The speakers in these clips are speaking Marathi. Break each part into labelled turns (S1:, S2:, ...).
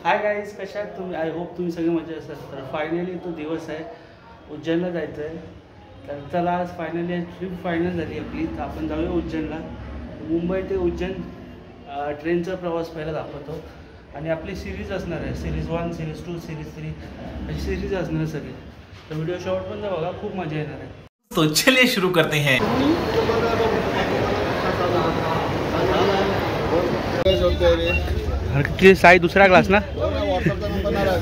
S1: हाय गाईज, कशा आहात तुम्ही? आय होप तुम्ही सगळे मजा असाल. तर फायनली तो दिवस आहे, उज्जैनला जायचं आहे. तर चला आज फायनली ट्रिप फायनल झाली आपली. तर आपण जाऊया उज्जैनला. मुंबई ते उज्जैन ट्रेनचा प्रवास पहिला दाखवतो. आणि आपली सिरीज असणार आहे, सिरीज 1, सिरीज 2, सिरीज 3 अशी सिरीज असणार सगळी. तर व्हिडिओ शॉर्ट पण बघा, खूप मजा येणार आहे.
S2: तो चलिए शुरू करते हैं.
S1: साई दुसरा क्लास ना,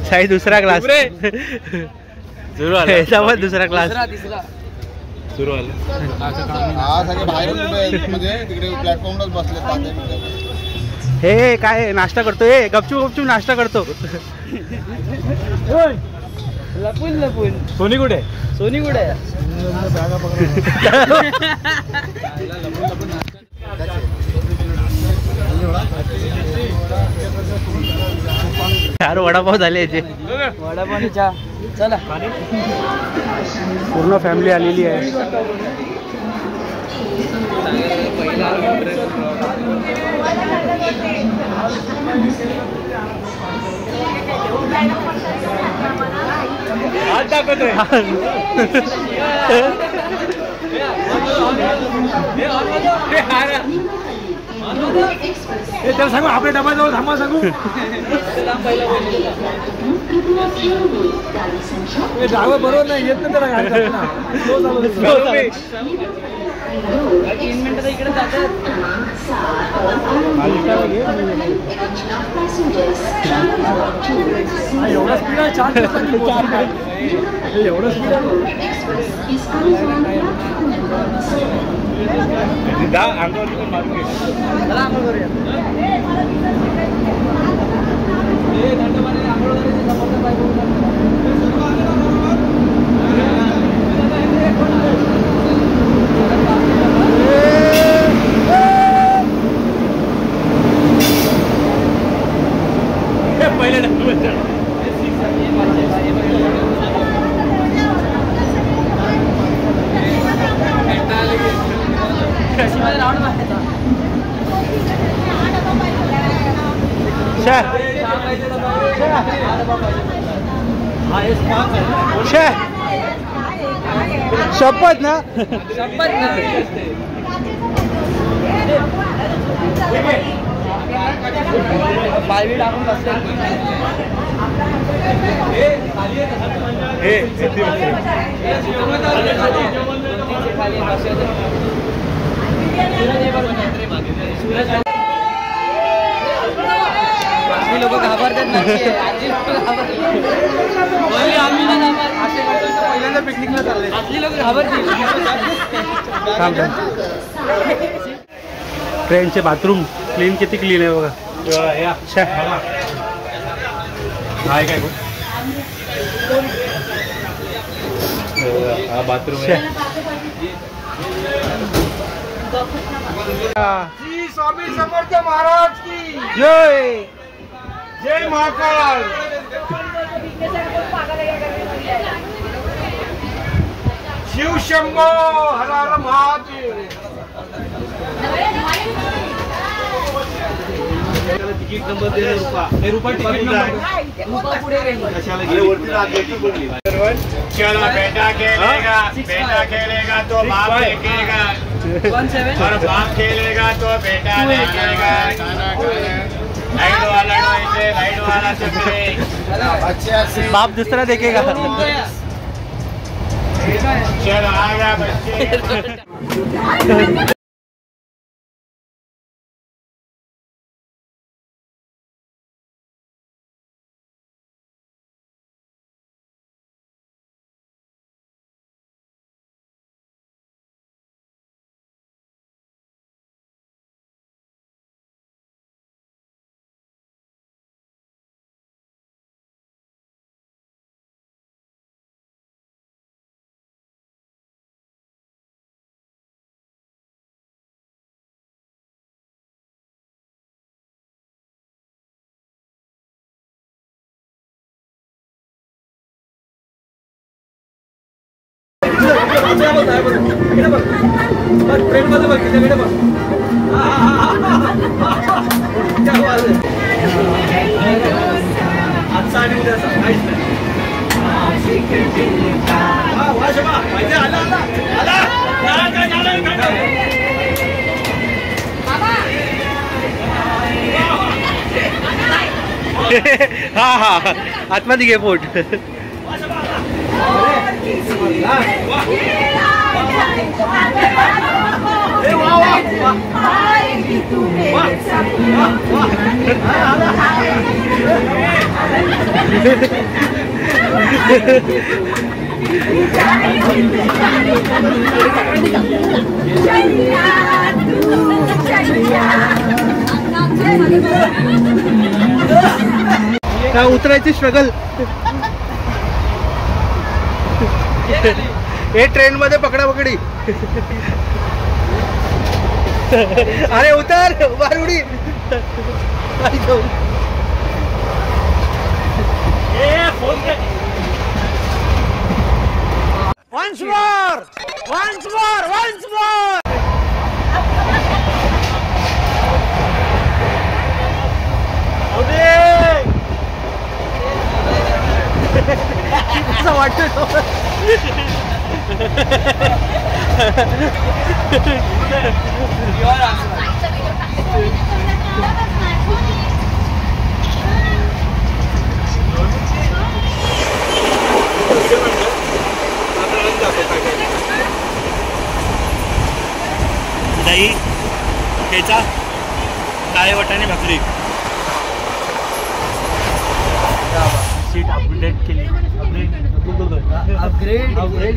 S1: साई दुसरा क्लास सुरू आला, दुसरा क्लास सुरू आला. हे काय नाश्ता करतो, हे गपचूप गपचूप नाश्ता करतो.
S3: लपून लपून.
S1: सोनी कुठे?
S3: सोनी कुठे?
S1: चार वडापाव झाले याचे.
S3: वडापाव चहा. चला,
S1: पूर्ण फॅमिली आलेली आहे.
S3: हात दाखवतोय.
S1: त्याला सांगू आपल्या डबा जाऊ, थांबा सांगू. ड्रायव्हर बरोबर नाही येत ना त्याला.
S3: 3 मिनिटं इकडे जातात.
S1: एवढा स्पीड आहे, 4 एवढं स्पीड आहे. अंगावरती पण मारून घे.
S3: चला आंघोळ करूया.
S1: पहिले शपथ ना,
S3: शपथ ना. पायवी टाकून बसले. लोक घाबरतात ना.
S1: पहिल्यांदा पिकनिकला चालले.
S3: असली लोक घाबरतील.
S1: ट्रेनचे बाथरूम क्लीन, किती क्लीन आहे बघा.
S2: हाय काय हा बाथरूम आहे.
S1: श्री स्वामी समर्थ महाराज की जय. जय महाकाल. शिव शंभो हर हर महादेव. तिकीट नंबर दे रुपा. हे रुपा तिकीट नंबर.
S3: रुपा पुढे गेली.
S4: चलो बेटा खेलेगा, बेटा खेलेगा तो बाप देखेगा,
S3: 17
S4: और बाप खेलेगा तो बेटा देखेगा. लाइट वाला से फिरे.
S1: बाप दूसरा देखेगा.
S4: चलो आ गया बच्चे.
S3: क्या
S1: आणि उद्याचा काहीच नाही.
S5: हा हा आतमध्ये घे पोट. काय उतरायची स्ट्रगल. हे ट्रेन मध्ये पकडा पकडी. अरे उतर बारुडी. Once more! Once more! Once more! असं वाटतं. दही ठेचा काळे वाटाणे भाकरी. सीट अपडेट केली. अपग्रेड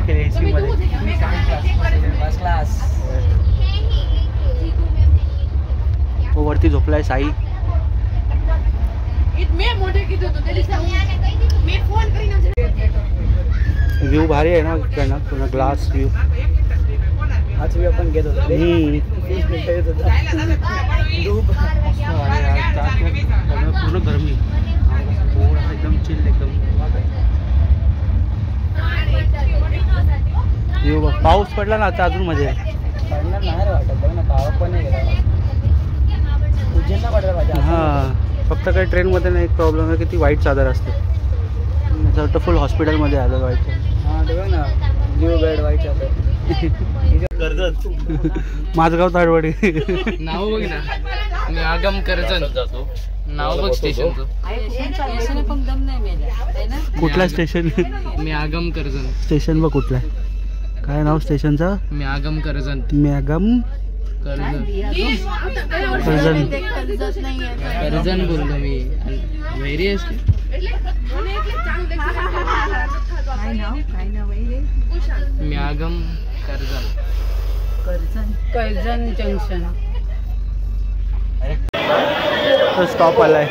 S5: केली एसी मध्ये.
S3: First class.
S5: वरती झोपलाय साई. व्ह्यू भारी आहे ना इकडनं पुन्हा ग्लास व्ह्यू.
S3: आज मी आपण घेत होतो. 20 मिनिटं येत होता.
S1: पूर्ण गरमी एकदम चिल एकदम.
S5: पाऊस पडला ना आता अजून मजा आहे.
S3: पडणार नाही रे वाटत. बघ ना गावात पण नाही गेला. उज्जैनला पडला पाहिजे.
S5: हां फक्त काही ट्रेनमध्ये नाही एक प्रॉब्लेम आहे की ती व्हाईट चादर असते. असं वाटतं फुल हॉस्पिटलमध्ये आलं व्हाईट.
S3: हां ते बघ ना ब्ल्यू बेड व्हाईट चादर.
S5: कर्जत माझगाव ताडवाडी.
S3: नाव बघ ना. मी आगम कर्जत जातो. नाव बघ स्टेशनचं.
S5: कुठला स्टेशन.
S3: मी आगम कर्जत.
S5: स्टेशन बघ कुठला आहे. काय नाव स्टेशनचं.
S3: मी आगम कर्जत.
S5: मॅगम कर्जत.
S3: कर्जन बोललो मी. वैरी असते. मी आगम कर्जन जंक्शन.
S5: तो स्टॉप आलाय.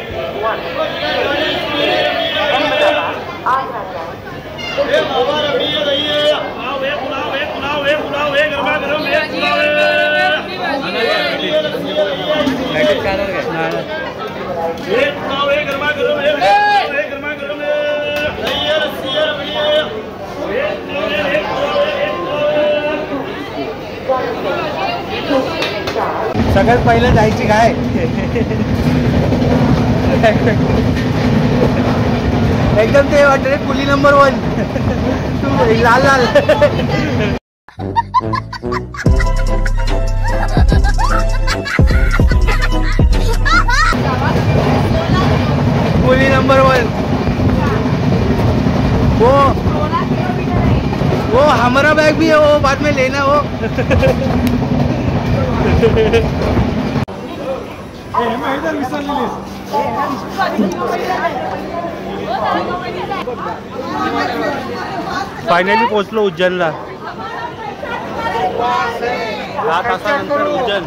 S5: सगळ्यात पहिलं जायची काय. एकदम ते वाटत कुली नंबर 1. लाल लाल. कुली नंबर 1 वो हमारा बैग भी है वो बाद में लेना वो. फायनली पोहोचलो उज्जैनला. 10 तासानंतर उज्जैन.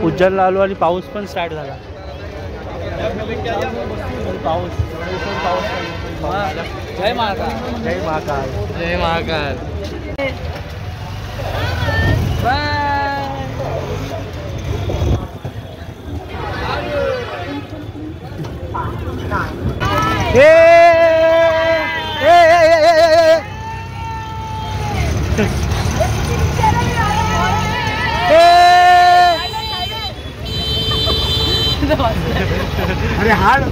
S5: उज्जैनला आलो आणि पाऊस पण स्टार्ट झाला. पाऊस.
S3: जय महाकाल.
S5: जय महाकाल.
S3: जय महाकाल. बाय.
S5: अरे हाड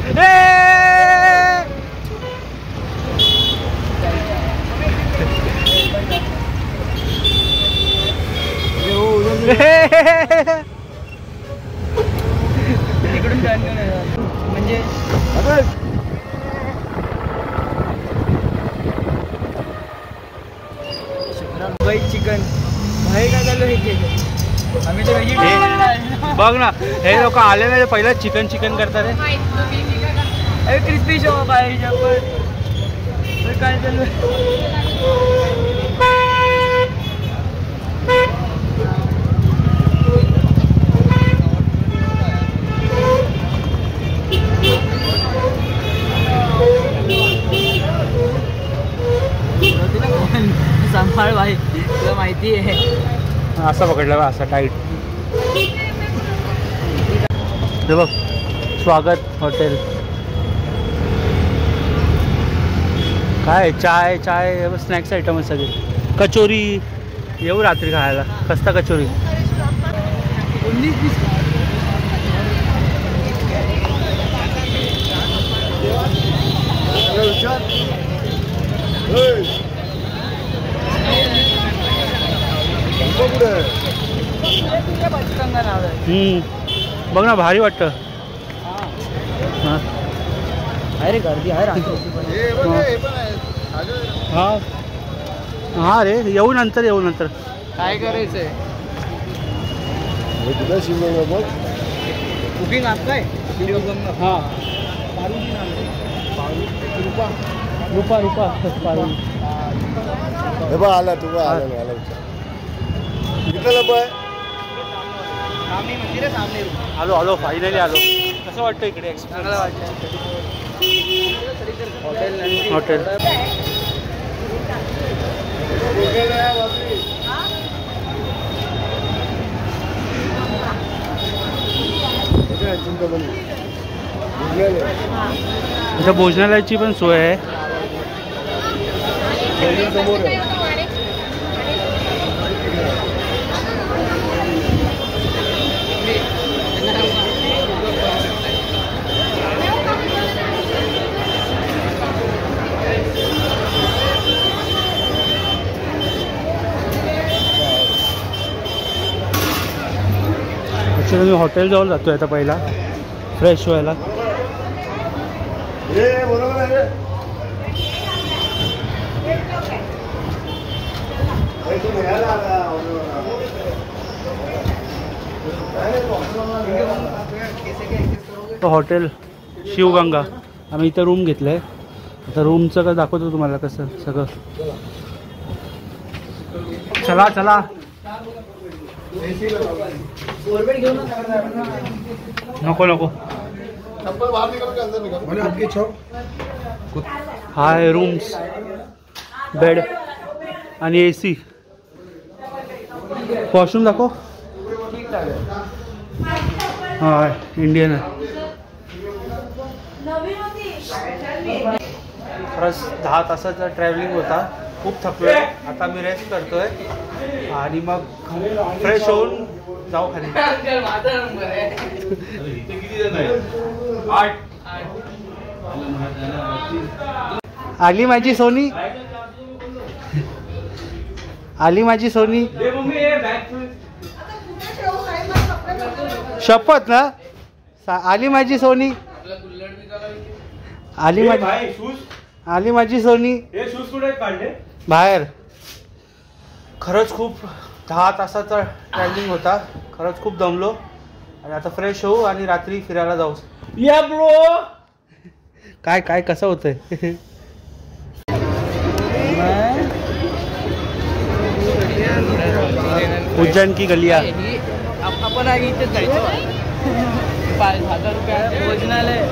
S3: तिकडून टर्न घेऊन येणार. म्हणजे मुंबई चिकन भाई काय झालं हे केलं आम्ही तर व्हेजिटेरियन आहे.
S5: बघ ना हे लोक आले नाही पहिलं चिकन चिकन करतात रे.
S3: अरे क्रिस्पी शॉप आहे पण काय चालू सांभाळ भाई तुला माहिती आहे.
S5: असा पकडला बा असा टाईट. हे बघ स्वागत हॉटेल. काय चाय चाय स्नॅक्स आयटम सगळे. कचोरी येऊ रात्री खायला. खस्ता कचोरी. बघ ना भारी वाटतं.
S3: अरे गर्दी आहे रात्री.
S5: हा हा रे येऊ नंतर
S3: काय करायचंय कुकिंग आपलाय व्हिडिओ
S5: हां रुपा
S6: आला तू आला
S5: आलो फायनली आलो. कसं वाटतं इकडे
S3: चांगलं वाटलं.
S5: हॉटेल इथं भोजनालयाची पण सोय आहे. ॲक्च्युली मी हॉटेल जवळ जातोय आता पहिला फ्रेश व्हायला. हॉटेल शिवगंगा. आम्ही इथं रूम घेतलं आहे. आता रूमचं काय दाखवतो तुम्हाला कसं सगळं. चला चला नको हाय रूम्स बेड आणि AC. वॉशरूम दाखव. हां इंडियन आहे. खरंच 10 तासाचा ट्रॅव्हलिंग होता. खूप थकलो आहे. आता मी रेस्ट करतोय आणि मग फ्रेश होऊन जाऊ खाली. आली माझी सोनी. आली माझी सोनी. शपथ ना आली माझी सोनी. आली माझी सोनी. बाहेर. खरंच खूप 10 तासाचा ट्रॅव्हलिंग होता. खरंच खूप दमलो आणि आता फ्रेश होऊ आणि रात्री फिरायला जाऊ. या ब्रो. काय काय कसं होतंय. उज्जैन की गलिया.
S3: आपण आधी इथेच जायचो. 5,000 रुपये भोजनालय.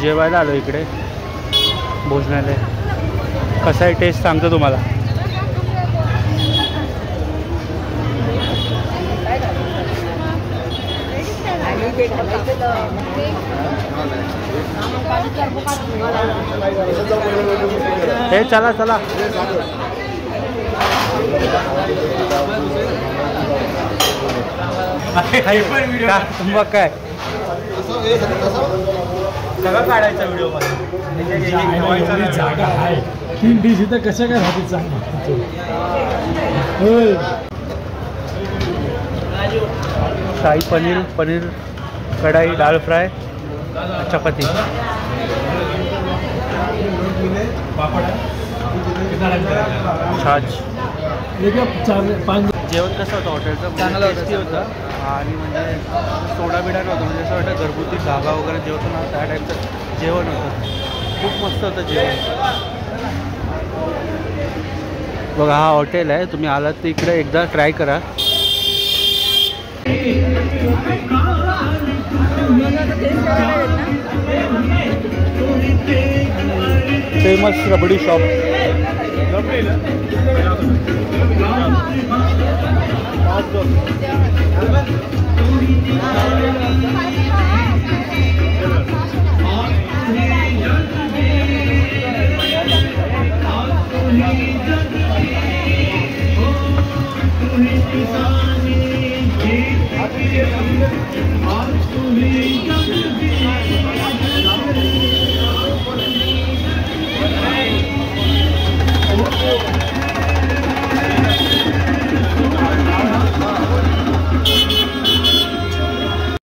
S5: जेवायला आलो इकडे भोजनालय. कसं आहे टेस्ट सांगतो तुम्हाला. हे चला चला. मग काय सगळं काढायचा व्हिडिओ मध्ये.
S6: जागा आहे 3 डिश इथं कशा काय राहते चांगली.
S5: शाही पनीर, पनीर कढाई, डाळ फ्राय, चपाती. छाछ.
S6: 4-5
S5: जेवण कसं होतं हॉटेलचं.
S3: चांगलं होतं.
S5: टेस्टी होतं आणि म्हणजे सोडा बिडा नव्हतं. म्हणजे असं वाटतं घरगुती धागा वगैरे जेवतो ना त्या टाईपचं जेवण होतं. खूप मस्त होतं जेवण. बघा हा हॉटेल आहे. तुम्ही आलात तर इकडे एकदा ट्राय करा. Famous rabri shop.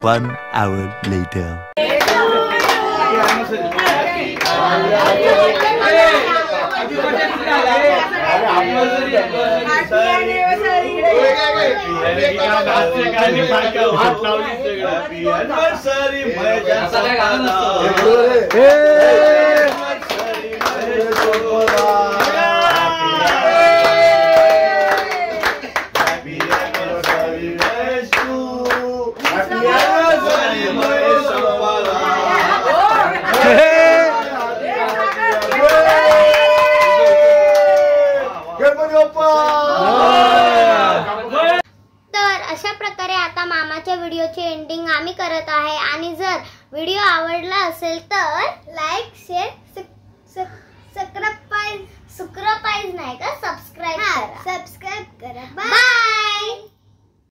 S7: One hour later.
S8: तर अशा प्रकारे आता मामाच्या व्हिडिओची एंडिंग आम्ही करत आहे. आणि जर व्हिडिओ आवडला असेल तर लाईक, शेअर, सबस्क्राइब